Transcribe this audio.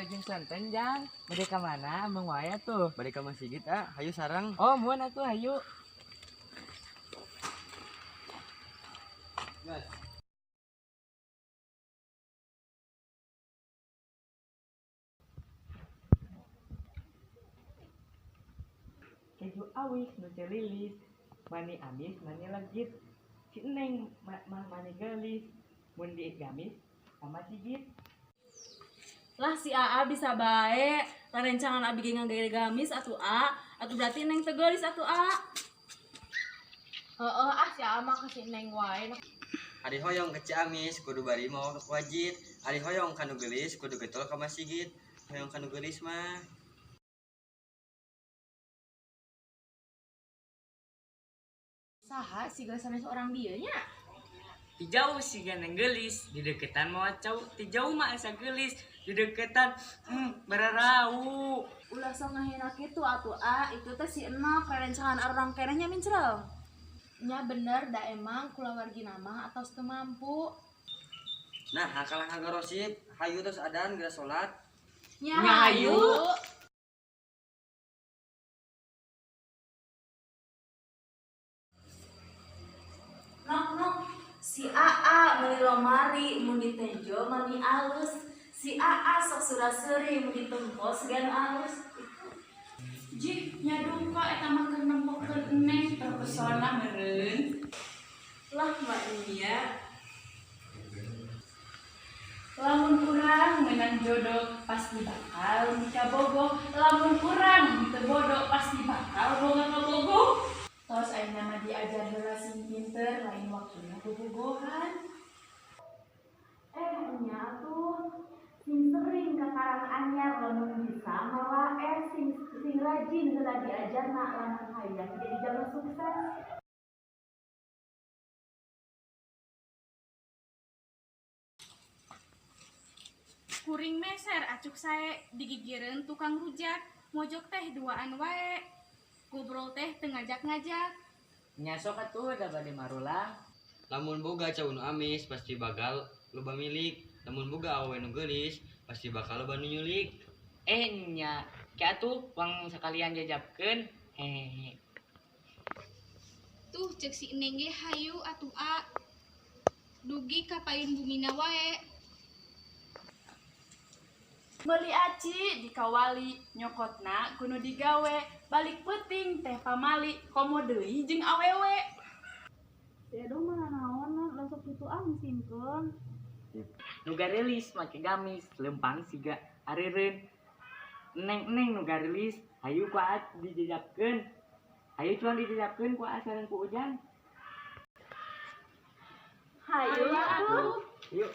jeung santen jang. Bade ka mana? Mung wae tuh. Bade ka masjid hayu sareng. Oh, mun atuh hayu. Gas. Keju awis nu teu lilis. Mani amis, mani legit. Si Neng mani gelis. Mun digamis sama cigit. Lah si AA bisa bae, rencangan abi ge ngagere gamis atuh A, atuh berarti Neng teu geulis atuh A. Heeh, si AA mah ke si Neng wae. Ari hoyong ke Ciamis kudu bari mau ke wajib. Ari hoyong kanu geulis kudu getol ka masjid. Hoyong kanu geulis mah. Saha siga sanes orang dieu nya? Di jauh sih ganeng gelis, di deketan mau cau, di jauh mah asa gelis, di deketan berarau. Ulah sok ngahina kitu atuh A, itu teh si Enok rencangan orang kenehnya mincrel. Nya bener da emang kulawargi nama atau teu mampu. Nah, hakalah ngagorosip, hayu terus adan geus salat. Nya hayu. Nok, si AA meuli lomari, mun ditenjo mani alus. Si AA sok sura-seri, mun ditempos gan alus. Jih, nya dungko eta mah keur nempokeun Neng terpesona meureun. Lah mah iya. Lamun urang meunang jodoh pasti bakal nikah bogoh. Lamun urang teu bodoh pasti bakal boga kabogoh. Tos ayeuna mah diajar heula sing pinter lain waktuna bobogohan. Nya tuh sing sering ka karang anyar lamun bisa mawa sing rajin heula diajarna lamun hayang jadi jalur sukses. Kuring meser acuk sae digigireun tukang rujak. Mojok teh duaan wae. Ngobrol teh teu ngajak-ngajak. Nya sok atuh da bade marulang. Lamun boga cau nu amis pasti bakal loba milik. Lamun boga awewe nu geulis pasti bakal loba nu nyulik. Nya, kayak atuh wang sekalian jajabkeun. Hehehe. Tuh cek si Neng ge hayu atuh A. Dugi ka payun bumina wae. Meuli aci dikawali nyokotna kudu digawe balik peuting teh pamali komo deui jeung awewe. Ya dong mana naon lah sok kitu simpen. Nu garelis make gamis, lempang siga areureun. Neng nu garelis, hayu ku aat dijajabkeun. Hayu cuan dijajabkeun ku aat sareng ku Ujang. Hayu atuh. Yuk.